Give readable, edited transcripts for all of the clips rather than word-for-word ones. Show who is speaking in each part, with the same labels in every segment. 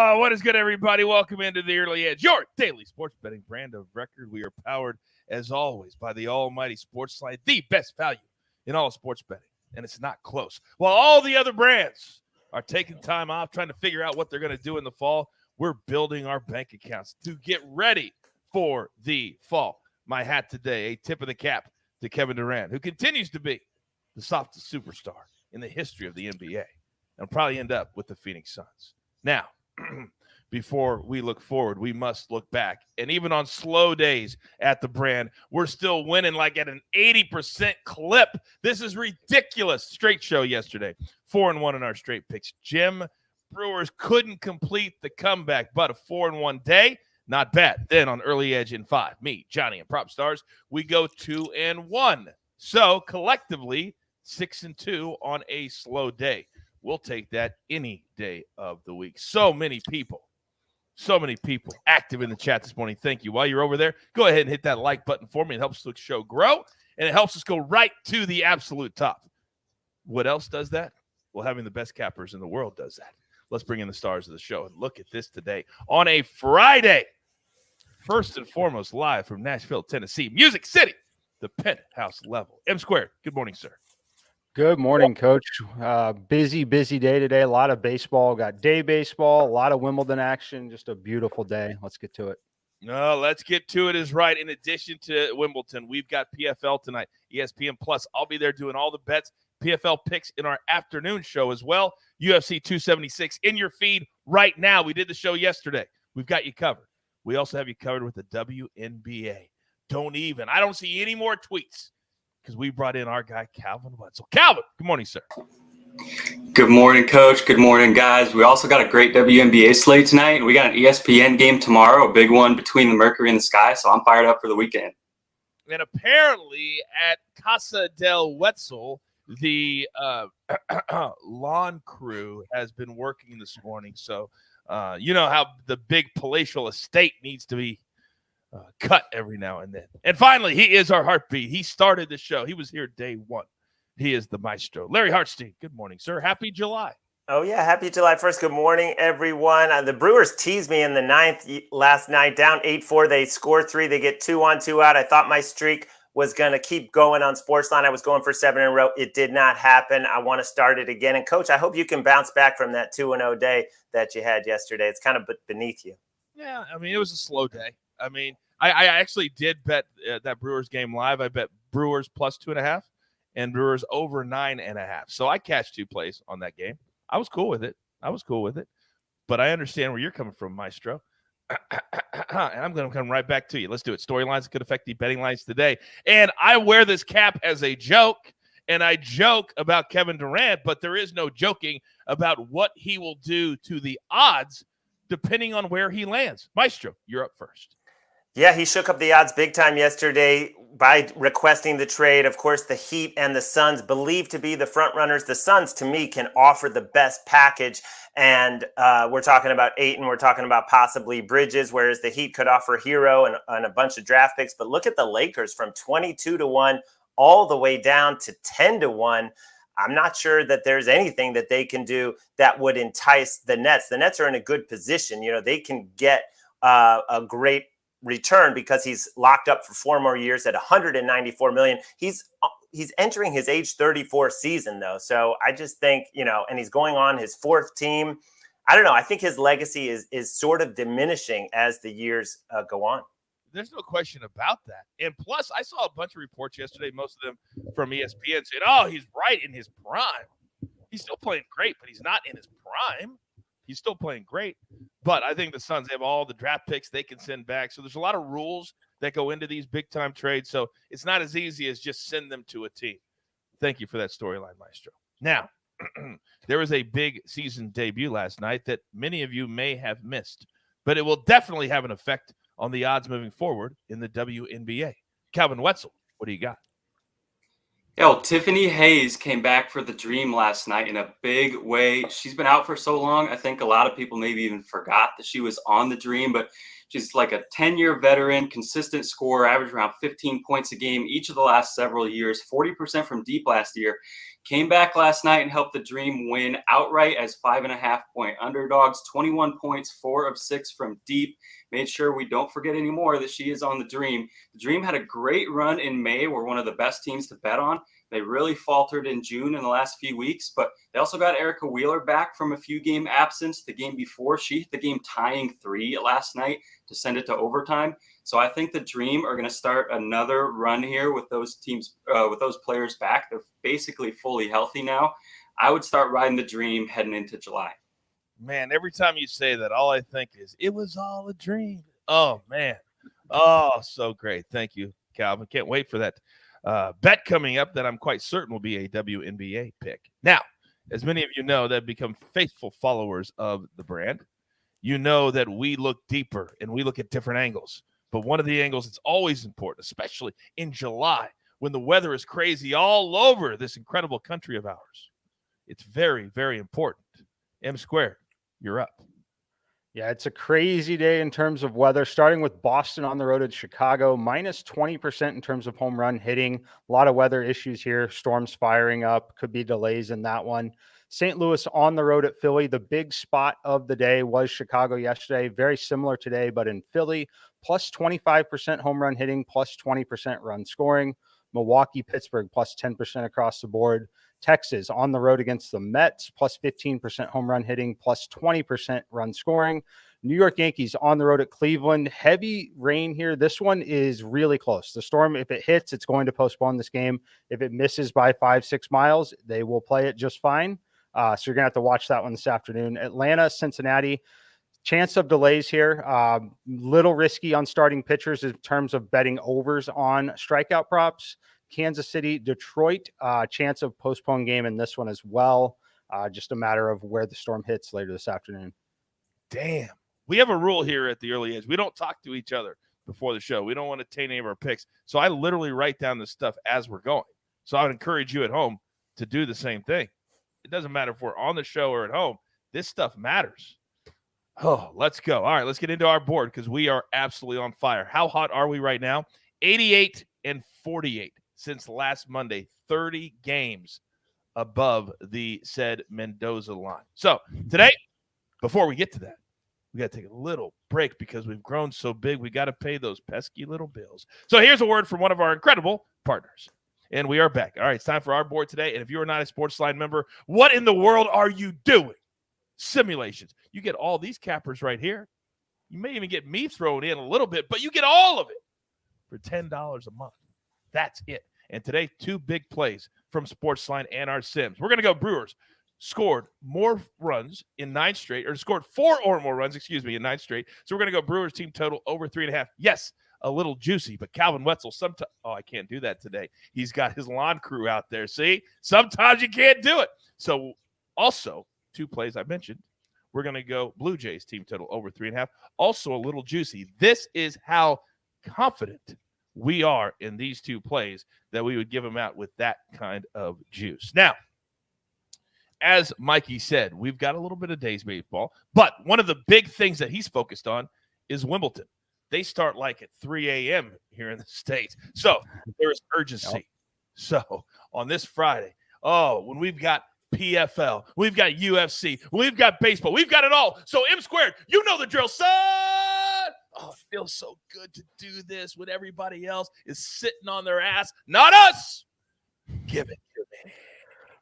Speaker 1: Oh, what is good, everybody? Welcome into the Early Edge, your daily sports betting brand of record. We are powered, as always, by the almighty SportsLine, the best value in all sports betting, and it's not close. While all the other brands are taking time off, trying to figure out what they're going to do in the fall, we're building our bank accounts to get ready for the fall. My hat today, a tip of the cap to Kevin Durant, who continues to be the softest superstar in the history of the NBA, and probably end up with the Phoenix Suns. Now, before we look forward, we must look back. And even on slow days at the brand, we're still winning like at an 80% clip. This is ridiculous. Straight show yesterday. 4-1 in our straight picks. Jim Brewers couldn't complete the comeback, but a 4-1 day, not bad. Then on Early Edge in 5, me, Johnny, and Prop Stars, we go 2-1. So collectively, 6-2 on a slow day. We'll take that any day of the week. So many people active in the chat this morning. Thank you. While you're over there, go ahead and hit that like button for me. It helps the show grow, and it helps us go right to the absolute top. What else does that? Well, having the best cappers in the world does that. Let's bring in the stars of the show and look at this today on a Friday. First and foremost, live from Nashville, Tennessee, Music City, the penthouse level. M Squared, good morning, sir.
Speaker 2: Good morning, Coach. Busy day today. A lot of baseball. Got day baseball, a lot of Wimbledon action. Just a beautiful day. Let's get to it.
Speaker 1: No, let's get to it is right. In addition to Wimbledon, we've got PFL tonight, ESPN Plus. I'll be there doing all the bets, PFL picks in our afternoon show as well. UFC 276 in your feed right now. We did the show yesterday. We've got you covered. We also have you covered with the WNBA. I don't see any more tweets, because we brought in our guy, Calvin Wetzel. Calvin, good morning, sir.
Speaker 3: Good morning, Coach. Good morning, guys. We also got a great WNBA slate tonight, and we got an ESPN game tomorrow, a big one between the Mercury and the Sky, so I'm fired up for the weekend.
Speaker 1: And apparently at Casa del Wetzel, the lawn crew has been working this morning, so you know how the big palatial estate needs to be cut every now and then. And finally, he is our heartbeat. He started the show. He was here day one. He is the Maestro. Larry Hartstein, good morning, sir. Happy July.
Speaker 4: Oh, yeah. Happy July 1st. Good morning, everyone. The Brewers teased me in the ninth last night, down 8-4. They score 3. They get 2 on, 2 out. I thought my streak was going to keep going on SportsLine. I was going for 7 in a row. It did not happen. I want to start it again. And, Coach, I hope you can bounce back from that 2-0 day that you had yesterday. It's kind of beneath you.
Speaker 1: Yeah, I mean, it was a slow day. I mean, I actually did bet that Brewers game live. I bet Brewers plus 2.5 and Brewers over 9.5. So I cashed 2 plays on that game. I was cool with it. But I understand where you're coming from, Maestro. And I'm going to come right back to you. Let's do it. Storylines that could affect the betting lines today. And I wear this cap as a joke, and I joke about Kevin Durant, but there is no joking about what he will do to the odds depending on where he lands. Maestro, you're up first.
Speaker 4: Yeah, he shook up the odds big time yesterday by requesting the trade. Of course, the Heat and the Suns believed to be the front runners. The Suns, to me, can offer the best package. And we're talking about Ayton. We're talking about possibly Bridges, whereas the Heat could offer Hero and a bunch of draft picks. But look at the Lakers from 22-1 all the way down to 10-1. I'm not sure that there's anything that they can do that would entice the Nets. The Nets are in a good position. You know, they can get a great return because he's locked up for 4 more years at $194 million. He's entering his age 34 season though. So I just think, you know, and he's going on his 4th team. I don't know. I think his legacy is sort of diminishing as the years go on.
Speaker 1: There's no question about that. And plus, I saw a bunch of reports yesterday, most of them from ESPN, saying, oh, he's right in his prime. He's still playing great, but he's not in his prime. He's still playing great. But I think the Suns have all the draft picks they can send back. So there's a lot of rules that go into these big-time trades. So it's not as easy as just send them to a team. Thank you for that storyline, Maestro. Now, there was a big season debut last night that many of you may have missed, but it will definitely have an effect on the odds moving forward in the WNBA. Calvin Wetzel, what do you got?
Speaker 3: Tiffany Hayes came back for the Dream last night in a big way. She's been out for so long. I think a lot of people maybe even forgot that she was on the Dream, but she's like a 10-year veteran, consistent scorer, averaged around 15 points a game each of the last several years, 40% from deep last year. came back last night and helped the Dream win outright as 5.5-point underdogs, 21 points, 4 of 6 from deep. Made sure we don't forget anymore that she is on the Dream. The Dream had a great run in May. We're one of the best teams to bet on. They really faltered in June in the last few weeks, but they also got Erica Wheeler back from a few game absence. The game before, she hit the game tying 3 last night to send it to overtime. So I think the Dream are going to start another run here with those teams, with those players back. They're basically fully healthy now. I would start riding the Dream heading into July.
Speaker 1: Man, every time you say that, all I think is, it was all a dream. Oh, man. Oh, so great. Thank you, Calvin. Can't wait for that bet coming up that I'm quite certain will be a WNBA pick. Now, as many of you know that have become faithful followers of the brand, you know that we look deeper and we look at different angles. But one of the angles that's always important, especially in July, when the weather is crazy all over this incredible country of ours, it's very, very important. M Squared, you're up.
Speaker 2: Yeah, it's a crazy day in terms of weather, starting with Boston on the road at Chicago, minus 20% in terms of home run hitting. A lot of weather issues here. Storms firing up. Could be delays in that one. St. Louis on the road at Philly. The big spot of the day was Chicago yesterday. Very similar today, but in Philly, plus 25% home run hitting, plus 20% run scoring. Milwaukee, Pittsburgh, plus 10% across the board. Texas on the road against the Mets, plus 15% home run hitting, plus 20% run scoring. New York Yankees on the road at Cleveland. Heavy rain here. This one is really close. The Storm, if it hits, it's going to postpone this game. If it misses by 5-6 miles, they will play it just fine. So you're going to have to watch that one this afternoon. Atlanta, Cincinnati. Chance of delays here. Little risky on starting pitchers in terms of betting overs on strikeout props. Kansas City, Detroit, chance of postponed game in this one as well. Just a matter of where the Storm hits later this afternoon.
Speaker 1: Damn. We have a rule here at the Early Edge. We don't talk to each other before the show. We don't want to taint any of our picks. So I literally write down this stuff as we're going. So I would encourage you at home to do the same thing. It doesn't matter if we're on the show or at home. This stuff matters. Oh, let's go. All right, let's get into our board because we are absolutely on fire. How hot are we right now? 88 and 48 since last Monday. 30 games above the said Mendoza line. So today, before we get to that, we got to take a little break because we've grown so big. We got to pay those pesky little bills. So here's a word from one of our incredible partners. And we are back. All right, it's time for our board today. And if you are not a SportsLine member, what in the world are you doing? Simulations. You get all these cappers right here. You may even get me thrown in a little bit, but you get all of it for $10 a month. That's it. And today, 2 big plays from SportsLine and our Sims. We're going to go Brewers. Scored more runs in 9 straight, or scored 4 or more runs, in 9 straight. So we're going to go Brewers team total over 3.5. Yes, a little juicy, but Calvin Wetzel, I can't do that today. He's got his lawn crew out there. See, sometimes you can't do it. So also, 2 plays I mentioned. We're going to go Blue Jays team total over 3.5. Also a little juicy. This is how confident we are in these 2 plays that we would give them out with that kind of juice. Now, as Mikey said, we've got a little bit of days baseball, but one of the big things that he's focused on is Wimbledon. They start like at 3 a.m. here in the States. So there's urgency. Yep. So on this Friday, when we've got PFL, we've got UFC, we've got baseball, we've got it all. So M Squared, you know the drill, son. Oh, it feels so good to do this when everybody else is sitting on their ass. Not us. Give it to me.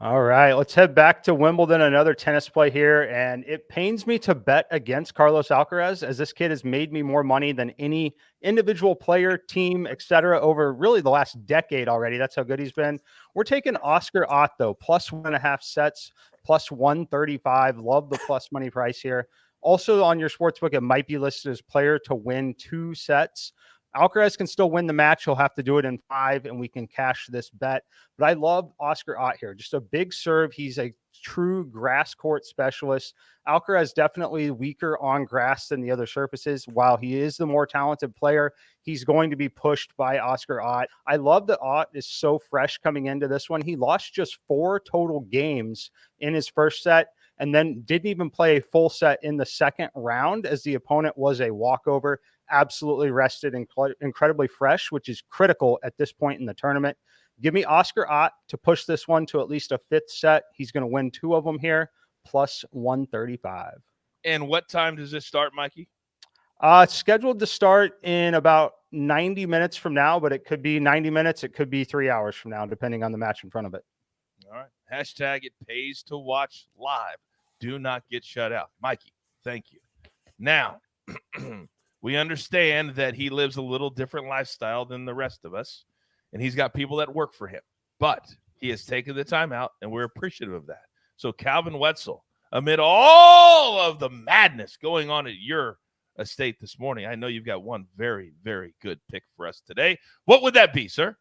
Speaker 2: All right, let's head back to Wimbledon, another tennis play here. And it pains me to bet against Carlos Alcaraz, as this kid has made me more money than any individual player, team, etc. over really the last decade already. That's how good he's been. We're taking Oscar Ott, though, plus 1.5 sets, plus 135. Love the plus money price here. Also on your sportsbook, it might be listed as player to win 2 sets. Alcaraz can still win the match. He'll have to do it in 5, and we can cash this bet. But I love Oscar Ott here. Just a big serve. He's a true grass court specialist. Alcaraz definitely weaker on grass than the other surfaces. While he is the more talented player, he's going to be pushed by Oscar Ott. I love that Ott is so fresh coming into this one. He lost just 4 total games in his first set, and then didn't even play a full set in the second round, as the opponent was a walkover. Absolutely rested and incredibly fresh, which is critical at this point in the tournament. Give me Oscar Ott to push this one to at least a 5th set. He's going to win 2 of them here, plus 135.
Speaker 1: And what time does this start, Mikey?
Speaker 2: It's scheduled to start in about 90 minutes from now, but it could be 90 minutes. It could be 3 hours from now, depending on the match in front of it.
Speaker 1: All right. Hashtag it pays to watch live. Do not get shut out. Mikey, thank you. Now, we understand that he lives a little different lifestyle than the rest of us, and he's got people that work for him. But he has taken the time out, and we're appreciative of that. So, Calvin Wetzel, amid all of the madness going on at your estate this morning, I know you've got one very, very good pick for us today. What would that be, sir?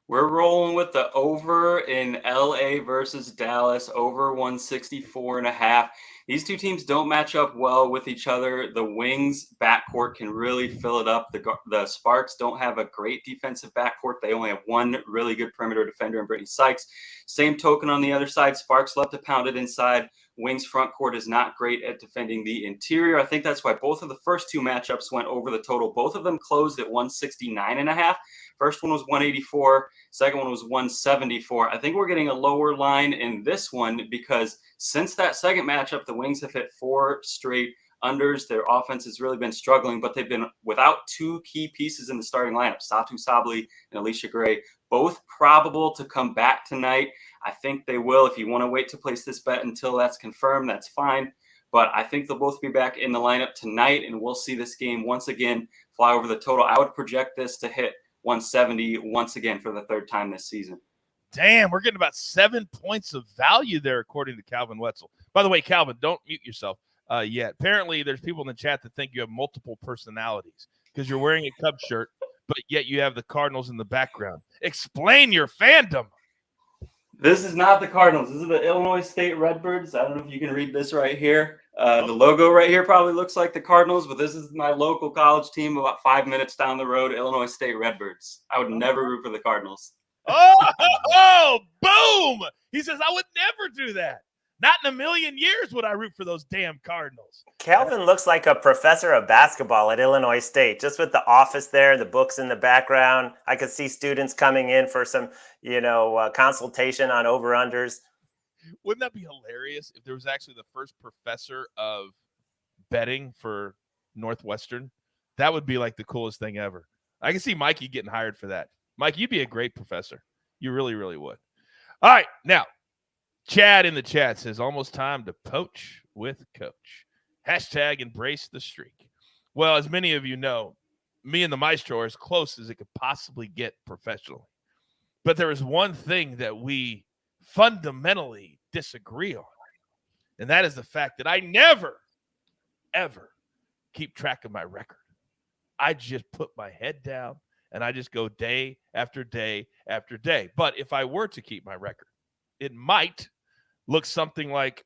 Speaker 3: We're rolling with the over in LA versus Dallas, over 164.5. These two teams don't match up well with each other. The Wings backcourt can really fill it up. The Sparks don't have a great defensive backcourt. They only have one really good perimeter defender in Brittany Sykes. Same token on the other side. Sparks love to pound it inside. Wings front court is not great at defending the interior. I think that's why both of the first 2 matchups went over the total. Both of them closed at 169.5. First one was 184. Second one was 174. I think we're getting a lower line in this one because since that second matchup, the Wings have hit 4 straight unders. Their offense has really been struggling, but they've been without 2 key pieces in the starting lineup, Satu Sabli and Alicia Gray, both probable to come back tonight. I think they will. If you want to wait to place this bet until that's confirmed, that's fine. But I think they'll both be back in the lineup tonight, and we'll see this game once again fly over the total. I would project this to hit 170 once again for the 3rd time this season.
Speaker 1: Damn, we're getting about 7 points of value there, according to Calvin Wetzel. By the way, Calvin, don't mute yourself yet. Apparently, there's people in the chat that think you have multiple personalities because you're wearing a Cubs shirt, but yet you have the Cardinals in the background. Explain your fandom.
Speaker 3: This is not the Cardinals. This is the Illinois State Redbirds. I don't know if you can read this right here. The logo right here probably looks like the Cardinals, but this is my local college team about 5 minutes down the road, Illinois State Redbirds. I would never root for the Cardinals.
Speaker 1: Oh, boom! He says, I would never do that. Not in a million years would I root for those damn Cardinals.
Speaker 4: Calvin looks like a professor of basketball at Illinois State, just with the office there, the books in the background. I could see students coming in for some, consultation on over-unders.
Speaker 1: Wouldn't that be hilarious if there was actually the first professor of betting for Northwestern? That would be like the coolest thing ever. I can see Mikey getting hired for that. Mike, you'd be a great professor. You really, really would. All right, now, Chad in the chat says, almost time to poach with Coach. Hashtag embrace the streak. Well, as many of you know, me and the Maestro are as close as it could possibly get professionally. But there is one thing that we fundamentally disagree on, and that is the fact that I never, ever keep track of my record. I just put my head down, and I just go day after day after day. But if I were to keep my record, it might look something like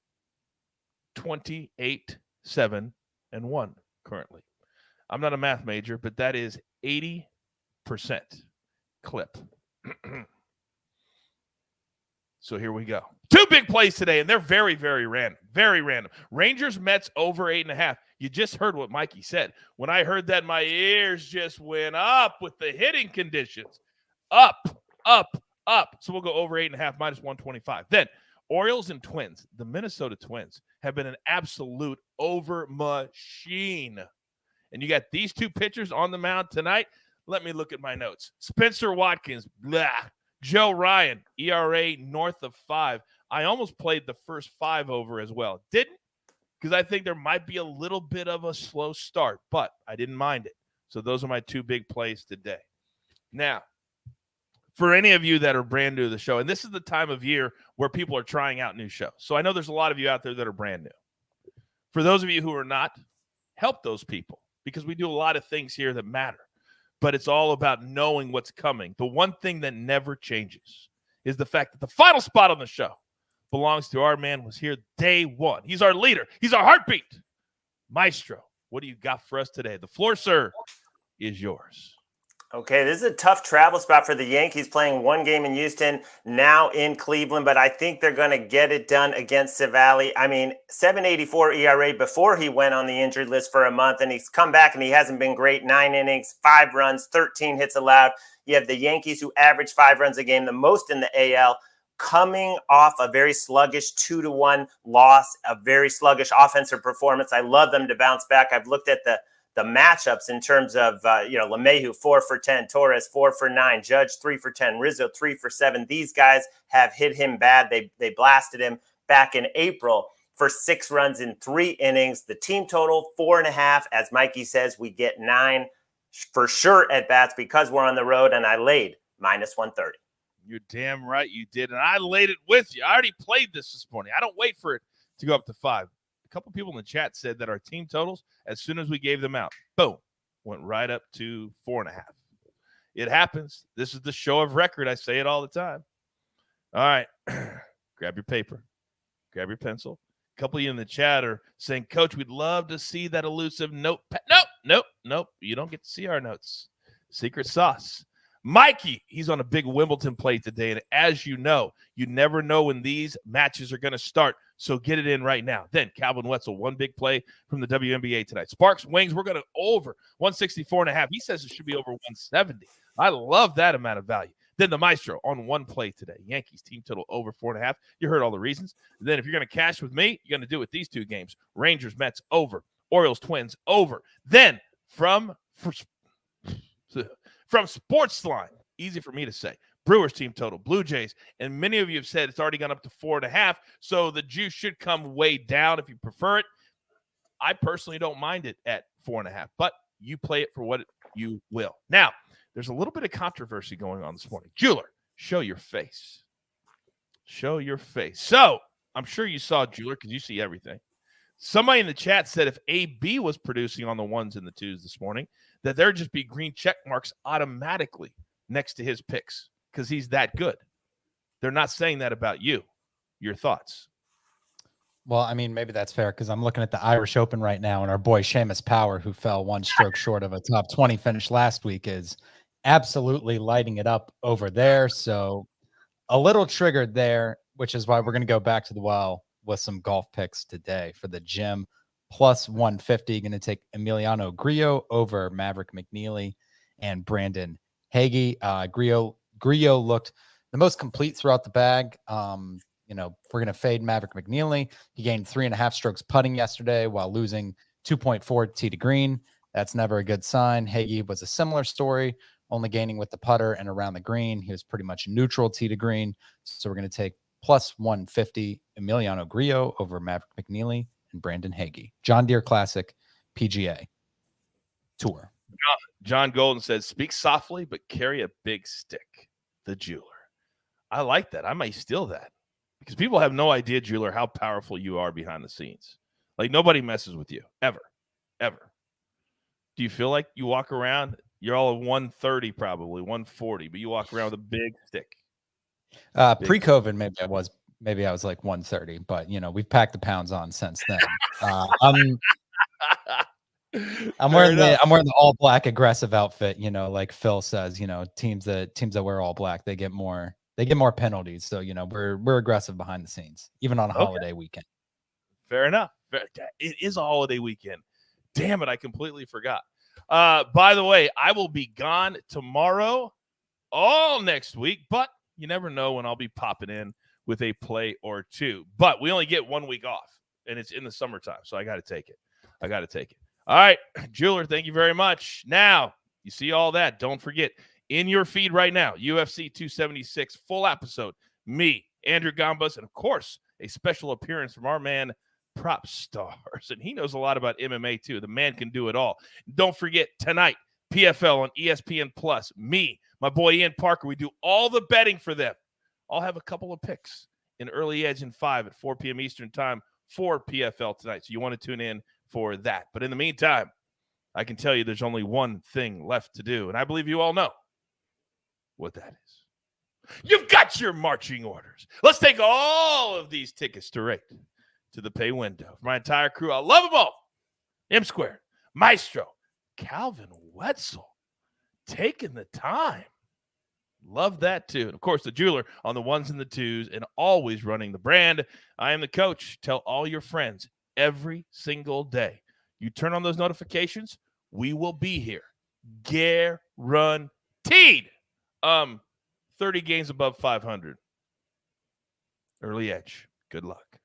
Speaker 1: 28-7-1 currently. I'm not a math major, but that is 80% clip. So here we go. 2 big plays today, and they're very, very random. Very random. Rangers Mets over 8.5. You just heard what Mikey said. When I heard that, my ears just went up with the hitting conditions. Up, up, up. So we'll go over 8.5 minus 125. Then Orioles and Twins. The Minnesota Twins have been an absolute over machine. And you got these 2 pitchers on the mound tonight. Let me look at my notes. Spencer Watkins, blah. Joe Ryan, ERA north of 5. I almost played the first 5 over as well. Didn't, because I think there might be a little bit of a slow start, but I didn't mind it. So those are my 2 big plays today. Now, for any of you that are brand new to the show, and this is the time of year where people are trying out new shows. So I know there's a lot of you out there that are brand new. For those of you who are not, help those people, because we do a lot of things here that matter. But it's all about knowing what's coming. The one thing that never changes is the fact that the final spot on the show belongs to our man who was here day one. He's our leader. He's our heartbeat. Maestro, what do you got for us today? The floor, sir, is yours.
Speaker 4: Okay, this is a tough travel spot for the Yankees, playing one game in Houston, now in Cleveland, but I think they're going to get it done against Savali. I mean, 7.84 ERA before he went on the injured list for a month, and he's come back and he hasn't been great. 9 innings, 5 runs, 13 hits allowed. You have the Yankees, who average 5 runs a game, the most in the AL, coming off a very sluggish 2-1 loss, a very sluggish offensive performance. I love them to bounce back. I've looked at the matchups in terms of, LeMahieu, 4 for 10, Torres, 4 for 9, Judge, 3 for 10, Rizzo, 3 for 7. These guys have hit him bad. They blasted him back in April for 6 runs in 3 innings. The team total, 4.5. As Mikey says, we get 9 for sure at bats because we're on the road, and I laid -130.
Speaker 1: You're damn right you did, and I laid it with you. I already played this morning. I don't wait for it to go up to 5. A couple people in the chat said that our team totals, as soon as we gave them out, boom, went right up to 4.5. It happens. This is the show of record. I say it all the time. All right. Grab your paper. Grab your pencil. A couple of you in the chat are saying, Coach, we'd love to see that elusive notepad. Nope. You don't get to see our notes. Secret sauce. Mikey, he's on a big Wimbledon play today, and as you know, you never know when these matches are going to start, so get it in right now. Then Calvin Wetzel, one big play from the WNBA tonight. Sparks Wings, we're going to over 164.5. He says it should be over 170. I love that amount of value. Then the Maestro on one play today. Yankees team total over 4.5. You heard all the reasons. then if you're going to cash with me, you're going to do it with these 2 games. Rangers, Mets over. Orioles, Twins over. Then from SportsLine, easy for me to say, Brewers team total, Blue Jays, and many of you have said it's already gone up to 4.5, so the juice should come way down if you prefer it. I personally don't mind it at 4.5, but you play it for what you will. Now, there's a little bit of controversy going on this morning. Jeweler, show your face. Show your face. So, I'm sure you saw Jeweler because you see everything. Somebody in the chat said if AB was producing on the 1s and the 2s this morning, that there'd just be green check marks automatically next to his picks because he's that good. They're not saying that about you. Your thoughts?
Speaker 5: Well, I mean, maybe that's fair because I'm looking at the Irish Open right now, and our boy Seamus Power, who fell 1 stroke short of a top 20 finish last week, is absolutely lighting it up over there. So a little triggered there, which is why we're going to go back to the well with some golf picks today for the gym. Plus 150, going to take Emiliano Grillo over Maverick McNeely and Brandon Hagee. Grillo looked the most complete throughout the bag. We're going to fade Maverick McNeely. He gained 3.5 strokes putting yesterday while losing 2.4 tee to green. That's never a good sign. Hagee was a similar story, only gaining with the putter and around the green. He was pretty much neutral tee to green. So we're going to take plus 150 Emiliano Grillo over Maverick McNeely and Brandon Hagee. John Deere Classic PGA Tour.
Speaker 1: John Golden says, speak softly, but carry a big stick. The Jeweler. I like that. I might steal that because people have no idea, Jeweler, how powerful you are behind the scenes. Like nobody messes with you ever. Do you feel like you walk around, you're all at 130 probably, 140, but you walk around with a big stick?
Speaker 5: Pre-COVID, maybe I was like 130, but we've packed the pounds on since then. I'm wearing the all black aggressive outfit, like Phil says, teams that wear all black, they get more penalties. So, we're aggressive behind the scenes, even on a holiday weekend.
Speaker 1: Fair enough. It is a holiday weekend. Damn it, I completely forgot. By the way, I will be gone tomorrow, all next week, but you never know when I'll be popping in with a play or 2. But we only get 1 week off, and it's in the summertime, so I got to take it. All right, Jeweler, thank you very much. Now, you see all that. Don't forget, in your feed right now, UFC 276, full episode, me, Andrew Gambas, and, of course, a special appearance from our man, Prop Stars. And he knows a lot about MMA, too. The man can do it all. Don't forget, tonight, PFL on ESPN+, me, my boy Ian Parker, we do all the betting for them. I'll have a couple of picks in early edge and 5 at 4 p.m. Eastern time for PFL tonight. So you want to tune in for that. But in the meantime, I can tell you there's only one thing left to do, and I believe you all know what that is. You've got your marching orders. Let's take all of these tickets straight to the pay window. For my entire crew, I love them all. M Squared, Maestro, Calvin Wetzel, taking the time. Love that too. And of course, the jeweler on the ones and the twos and always running the brand. I am the coach. Tell all your friends every single day. You turn on those notifications, we will be here. Guaranteed. 30 games above 500. Early edge. Good luck.